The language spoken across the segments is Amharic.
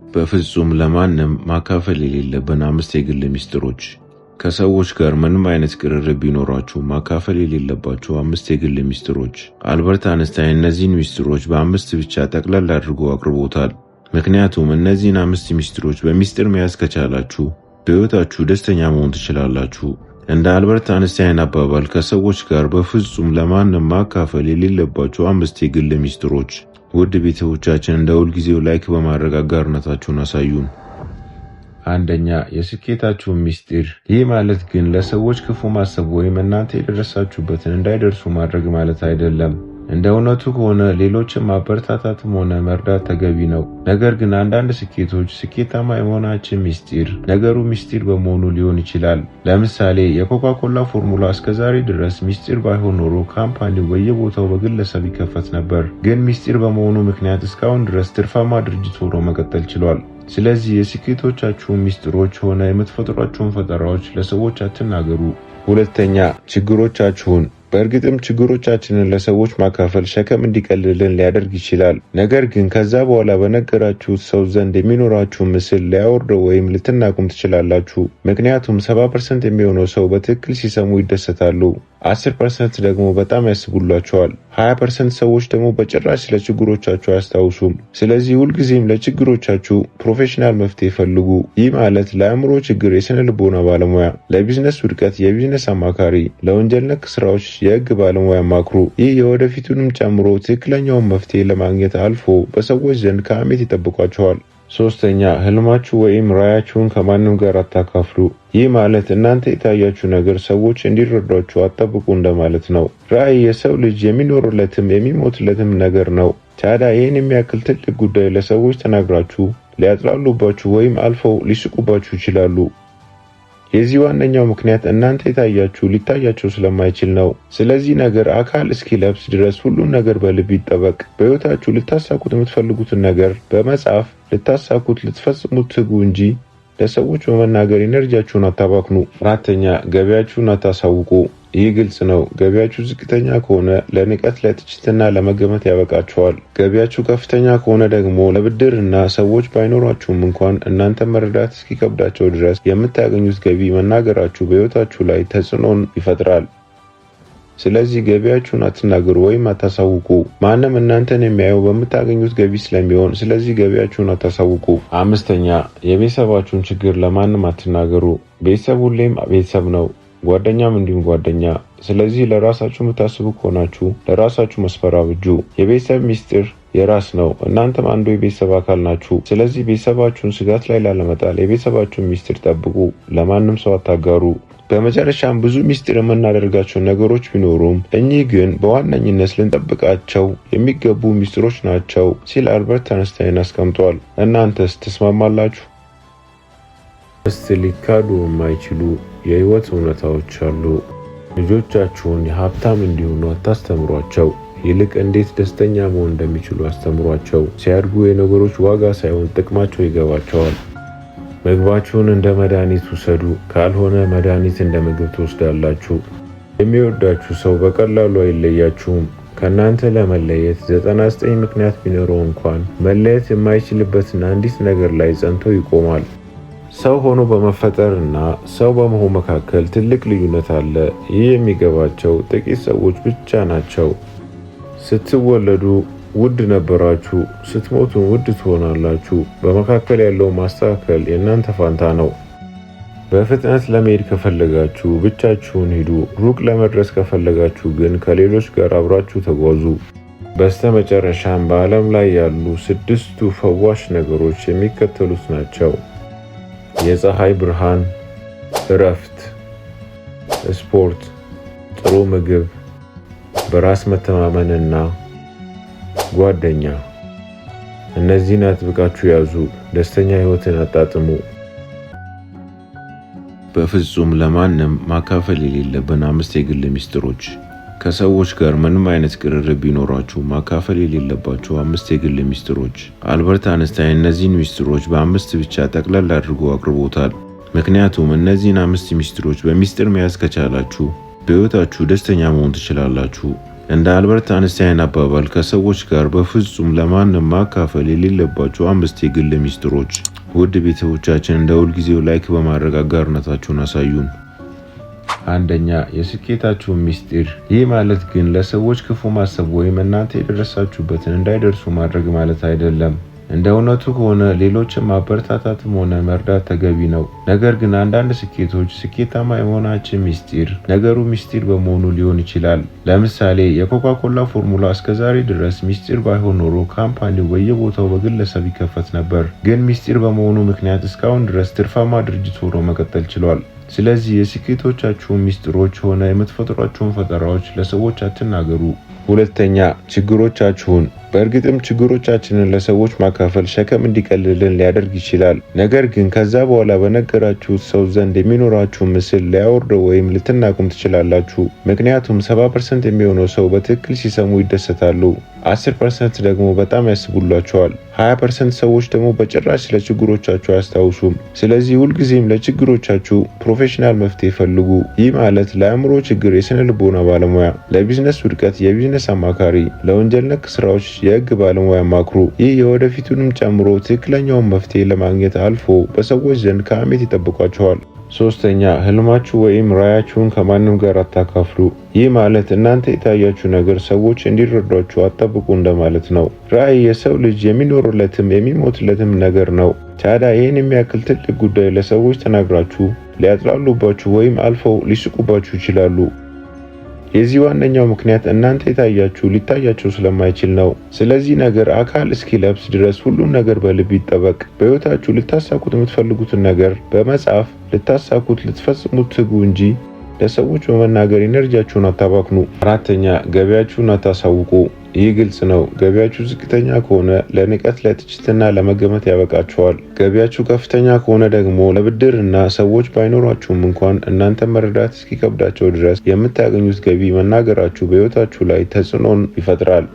በፍጹም ለማንም ማካፈል የሌለብን 5 የግል ሚስጥሮች። ከሰዎች ጋር ምንም አይነት ቅርርብ ቢኖራችሁ ማካፈል የሌለባችሁ 5 የግል ሚስጥሮች። አልበርት አንስታይን እነዚህን ሚስጥሮች በ5 ብቻ ጠቅለል አድርጎ አቅርቦታል። ምክንያቱም እነዚህን 5 ሚስጥሮች በሚስጥር መያዝ ከቻላችሁ በሕይወታችሁ ደስተኛ መሆን ትችላላችሁ። እንደ አልበርት አንስታይን አባባል ከሰዎች ጋር በፍጹም ለማንም ማካፈል የሌለባችሁ 5 የግል ሚስጥሮች። ውድ ቤተሰቦቻችን እንደ ሁልጊዜው ላይክ በማድረግ አጋርነታችሁን አሳዩን። አንደኛ፣ የስኬታችሁ ሚስጥር። ይህ ማለት ግን ለሰዎች ክፉ ማሰብ ወይም እናንተ የደረሳችሁበትን እንዳይደርሱ ማድረግ ማለት አይደለም። እንደ እውነቱ ከሆነ ሌሎችን ማበረታታትም ሆነ መርዳት ተገቢ ነው። ነገር ግን አንዳንድ ስኬቶች ስኬታማ የመሆናችን ሚስጥር ነገሩ ሚስጥር በመሆኑ ሊሆን ይችላል። ለምሳሌ የኮካ-ኮላ ፎርሙላ እስከዛሬ ድረስ ሚስጥር ባይሆን ኖሮ ካምፓኒው በየቦታው በግለሰብ ይከፈት ነበር። ግን ሚስጥር በመሆኑ ምክንያት እስካሁን ድረስ ትርፋማ ድርጅት ሆኖ መቀጠል ችሏል። ስለዚህ የስኬቶቻችሁን ሚስጥሮች ሆነ የምትፈጥሯቸውን ፈጠራዎች ለሰዎች አትናገሩ። ሁለተኛ፣ ችግሮቻችሁን። በእርግጥም ችግሮቻችንን ለሰዎች ማካፈል ሸክም እንዲቀልልን ሊያደርግ ይችላል። ነገር ግን ከዛ በኋላ በነገራችሁት ሰው ዘንድ የሚኖራችሁ ምስል ሊያወርደው ወይም ልትናቁም ትችላላችሁ። ምክንያቱም 70% የሚሆነው ሰው በትክክል ሲሰሙ ይደሰታሉ፣ 10% ደግሞ በጣም ያስቡላቸዋል፣ 20% ሰዎች ደግሞ በጭራሽ ስለ ችግሮቻችሁ አያስታውሱም። ስለዚህ ሁልጊዜም ለችግሮቻችሁ ፕሮፌሽናል መፍትሄ ፈልጉ። ይህ ማለት ለአእምሮ ችግር የስነ ልቦና ባለሙያ፣ ለቢዝነስ ውድቀት የቢዝነስ አማካሪ፣ ለወንጀል ነክ ስራዎች የህግ ባለሙያ ማክሩ። ይህ የወደፊቱንም ጨምሮ ትክክለኛውን መፍትሄ ለማግኘት አልፎ በሰዎች ዘንድ ከሐሜት ይጠብቋቸዋል። ሶስተኛ፣ ህልማችሁ ወይም ራዕያችሁን ከማንም ጋር አታካፍሉ። ይህ ማለት እናንተ የታያችሁ ነገር ሰዎች እንዲረዷችሁ አጠብቁ እንደማለት ነው። ራዕይ የሰው ልጅ የሚኖርለትም የሚሞትለትም ነገር ነው። ታዲያ ይህን የሚያክል ትልቅ ጉዳይ ለሰዎች ተናግራችሁ ሊያጥላሉባችሁ ወይም አልፈው ሊስቁባችሁ ይችላሉ። የዚህ ዋነኛው ምክንያት እናንተ የታያችሁ ሊታያቸው ስለማይችል ነው። ስለዚህ ነገር አካል እስኪለብስ ድረስ ሁሉን ነገር በልብ ይጠበቅ። በሕይወታችሁ ልታሳኩት የምትፈልጉትን ነገር በመጻፍ ልታሳኩት ልትፈጽሙት ትጉ እንጂ ለሰዎች በመናገር ኢነርጂያችሁን አታባክኑ። አራተኛ፣ ገቢያችሁን አታሳውቁ። ይህ ግልጽ ነው። ገቢያችሁ ዝቅተኛ ከሆነ ለንቀት፣ ለትችትና ለመገመት ያበቃችኋል። ገቢያችሁ ከፍተኛ ከሆነ ደግሞ ለብድር እና ሰዎች ባይኖራችሁም እንኳን እናንተ መረዳት እስኪከብዳቸው ድረስ የምታገኙት ገቢ መናገራችሁ በሕይወታችሁ ላይ ተጽዕኖን ይፈጥራል። ስለዚህ ገቢያችሁን አትናገሩ ወይም አታሳውቁ። ማንም እናንተን የሚያየው በምታገኙት ገቢ ስለሚሆን፣ ስለዚህ ገቢያችሁን አታሳውቁ። አምስተኛ፣ የቤተሰባችሁን ችግር ለማንም አትናገሩ። ቤተሰብ ሁሌም ቤተሰብ ነው፣ ጓደኛም እንዲሁም ጓደኛ። ስለዚህ ለራሳችሁ የምታስቡ ከሆናችሁ ለራሳችሁ መስፈር አብጁ። የቤተሰብ ሚስጥር የራስ ነው። እናንተም አንዱ የቤተሰብ አካል ናችሁ። ስለዚህ ቤተሰባችሁን ስጋት ላይ ላለመጣል የቤተሰባችሁን ሚስጥር ጠብቁ፣ ለማንም ሰው አታጋሩ። በመጨረሻም ብዙ ሚስጥር የምናደርጋቸው ነገሮች ቢኖሩም እኚህ ግን በዋነኝነት ልንጠብቃቸው የሚገቡ ሚስጥሮች ናቸው ሲል አልበርት አንስታይን አስቀምጧል። እናንተስ ትስማማላችሁ? እስቲ ሊካዱ የማይችሉ የህይወት እውነታዎች አሉ። ልጆቻችሁን ሀብታም እንዲሆኑ አታስተምሯቸው። ይልቅ እንዴት ደስተኛ መሆን እንደሚችሉ አስተምሯቸው። ሲያድጉ የነገሮች ዋጋ ሳይሆን ጥቅማቸው ይገባቸዋል። ምግባችሁን እንደ መድኃኒት ውሰዱ፣ ካልሆነ መድኃኒት እንደ ምግብ ትወስዳላችሁ። የሚወዳችሁ ሰው በቀላሉ አይለያችሁም። ከእናንተ ለመለየት 99 ምክንያት ቢኖረው እንኳን መለየት የማይችልበትን አንዲት ነገር ላይ ጸንቶ ይቆማል። ሰው ሆኖ በመፈጠር እና ሰው በመሆን መካከል ትልቅ ልዩነት አለ። ይህ የሚገባቸው ጥቂት ሰዎች ብቻ ናቸው። ስትወለዱ ውድ ነበራችሁ፣ ስትሞቱ ውድ ትሆናላችሁ። በመካከል ያለው ማስተካከል የእናንተ ፋንታ ነው። በፍጥነት ለመሄድ ከፈለጋችሁ ብቻችሁን ሂዱ። ሩቅ ለመድረስ ከፈለጋችሁ ግን ከሌሎች ጋር አብራችሁ ተጓዙ። በስተመጨረሻም በዓለም ላይ ያሉ 6ቱ ፈዋሽ ነገሮች የሚከተሉት ናቸው። የፀሐይ ብርሃን፣ እረፍት፣ ስፖርት፣ ጥሩ ምግብ፣ በራስ መተማመንና ጓደኛ። እነዚህን አጥብቃችሁ ያዙ። ደስተኛ ህይወትን አጣጥሙ። በፍጹም ለማንም ማካፈል የሌለብን 5 የግል ሚስጥሮች። ከሰዎች ጋር ምንም አይነት ቅርርብ ቢኖራችሁ ማካፈል የሌለባችሁ 5 የግል ሚስጥሮች። አልበርት አንስታይን እነዚህን ሚስጥሮች በ5 ብቻ ጠቅለል አድርጎ አቅርቦታል። ምክንያቱም እነዚህን 5 ሚስጥሮች በሚስጥር መያዝ ከቻላችሁ በሕይወታችሁ ደስተኛ መሆን ትችላላችሁ። እንደ አልበርት አንስታይን አባባል ከሰዎች ጋር በፍጹም ለማንም ማካፈል የሌለባቸው 5 የግል ሚስጥሮች። ውድ ቤተሰቦቻችን እንደ ሁልጊዜው ላይክ በማድረግ አጋርነታችሁን አሳዩን። አንደኛ፣ የስኬታችሁን ሚስጥር። ይህ ማለት ግን ለሰዎች ክፉ ማሰብ ወይም እናንተ የደረሳችሁበትን እንዳይደርሱ ማድረግ ማለት አይደለም። እንደ እውነቱ ከሆነ ሌሎችን ማበረታታትም ሆነ መርዳት ተገቢ ነው። ነገር ግን አንዳንድ ስኬቶች ስኬታማ የመሆናችን ሚስጢር ነገሩ ሚስጢር በመሆኑ ሊሆን ይችላል። ለምሳሌ የኮካ-ኮላ ፎርሙላ እስከዛሬ ድረስ ሚስጢር ባይሆን ኖሮ ካምፓኒው በየቦታው በግለሰብ ይከፈት ነበር። ግን ሚስጢር በመሆኑ ምክንያት እስካሁን ድረስ ትርፋማ ድርጅት ሆኖ መቀጠል ችሏል። ስለዚህ የስኬቶቻችሁን ሚስጥሮች ሆነ የምትፈጥሯቸውን ፈጠራዎች ለሰዎች አትናገሩ። ሁለተኛ፣ ችግሮቻችሁን። በእርግጥም ችግሮቻችንን ለሰዎች ማካፈል ሸክም እንዲቀልልን ሊያደርግ ይችላል። ነገር ግን ከዛ በኋላ በነገራችሁት ሰው ዘንድ የሚኖራችሁ ምስል ሊያወርደው ወይም ልትናቁም ትችላላችሁ። ምክንያቱም 70% የሚሆነው ሰው በትክክል ሲሰሙ ይደሰታሉ፣ 10% ደግሞ በጣም ያስቡላቸዋል፣ 20% ሰዎች ደግሞ በጭራሽ ስለ ችግሮቻችሁ አያስታውሱም። ስለዚህ ሁልጊዜም ለችግሮቻችሁ ፕሮፌሽናል መፍትሄ ፈልጉ። ይህ ማለት ለአእምሮ ችግር የስነ ልቦና ባለሙያ፣ ለቢዝነስ ውድቀት የቢዝነስ አማካሪ፣ ለወንጀል ነክ ስራዎች የህግ ባለሙያ ማክሩ። ይህ የወደፊቱንም ጨምሮ ትክክለኛውን መፍትሄ ለማግኘት አልፎ በሰዎች ዘንድ ከአሜት ይጠብቋቸዋል። ሶስተኛ፣ ህልማችሁ ወይም ራዕያችሁን ከማንም ጋር አታካፍሉ። ይህ ማለት እናንተ የታያችሁ ነገር ሰዎች እንዲረዷችሁ አትጠብቁ እንደማለት ነው። ራዕይ የሰው ልጅ የሚኖርለትም የሚሞትለትም ነገር ነው። ታዲያ ይህን የሚያክል ትልቅ ጉዳይ ለሰዎች ተናግራችሁ ሊያጥላሉባችሁ ወይም አልፈው ሊስቁባችሁ ይችላሉ። የዚህ ዋነኛው ምክንያት እናንተ የታያችሁ ሊታያቸው ስለማይችል ነው። ስለዚህ ነገር አካል እስኪለብስ ድረስ ሁሉም ነገር በልብ ይጠበቅ። በህይወታችሁ ልታሳኩት የምትፈልጉትን ነገር በመጻፍ ልታሳኩት ልትፈጽሙት ትጉ እንጂ ለሰዎች በመናገር ኢነርጂያችሁን አታባክኑ። አራተኛ፣ ገቢያችሁን አታሳውቁ። ይህ ግልጽ ነው። ገቢያችሁ ዝቅተኛ ከሆነ ለንቀት፣ ለትችትና ለመገመት ያበቃችኋል። ገቢያችሁ ከፍተኛ ከሆነ ደግሞ ለብድር እና ሰዎች ባይኖሯችሁም እንኳን እናንተ መረዳት እስኪከብዳቸው ድረስ የምታገኙት ገቢ መናገራችሁ በህይወታችሁ ላይ ተጽዕኖን ይፈጥራል።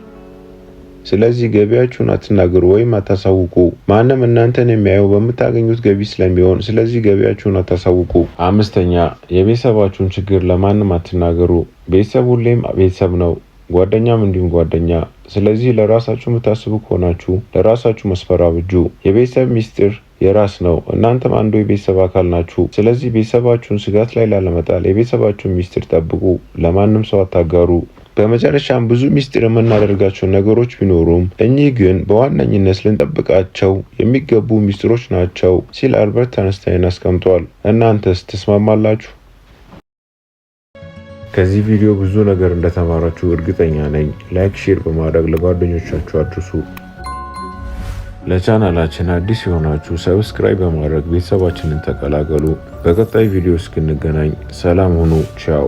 ስለዚህ ገቢያችሁን አትናገሩ ወይም አታሳውቁ። ማንም እናንተን የሚያየው በምታገኙት ገቢ ስለሚሆን፣ ስለዚህ ገቢያችሁን አታሳውቁ። አምስተኛ፣ የቤተሰባችሁን ችግር ለማንም አትናገሩ። ቤተሰብ ሁሌም ቤተሰብ ነው፣ ጓደኛም እንዲሁም ጓደኛ። ስለዚህ ለራሳችሁ የምታስቡ ከሆናችሁ ለራሳችሁ መስፈር አብጁ። የቤተሰብ ሚስጥር የራስ ነው። እናንተም አንዱ የቤተሰብ አካል ናችሁ። ስለዚህ ቤተሰባችሁን ስጋት ላይ ላለመጣል የቤተሰባችሁን ሚስጥር ጠብቁ፣ ለማንም ሰው አታጋሩ። በመጨረሻም ብዙ ሚስጥር የምናደርጋቸው ነገሮች ቢኖሩም እኚህ ግን በዋነኝነት ልንጠብቃቸው የሚገቡ ሚስጥሮች ናቸው ሲል አልበርት አንስታይን አስቀምጧል። እናንተስ ትስማማላችሁ? ከዚህ ቪዲዮ ብዙ ነገር እንደተማራችሁ እርግጠኛ ነኝ። ላይክ፣ ሼር በማድረግ ለጓደኞቻችሁ አድርሱ። ለቻናላችን አዲስ የሆናችሁ ሰብስክራይብ በማድረግ ቤተሰባችንን ተቀላቀሉ። በቀጣይ ቪዲዮ እስክንገናኝ ሰላም ሁኑ። ቻው።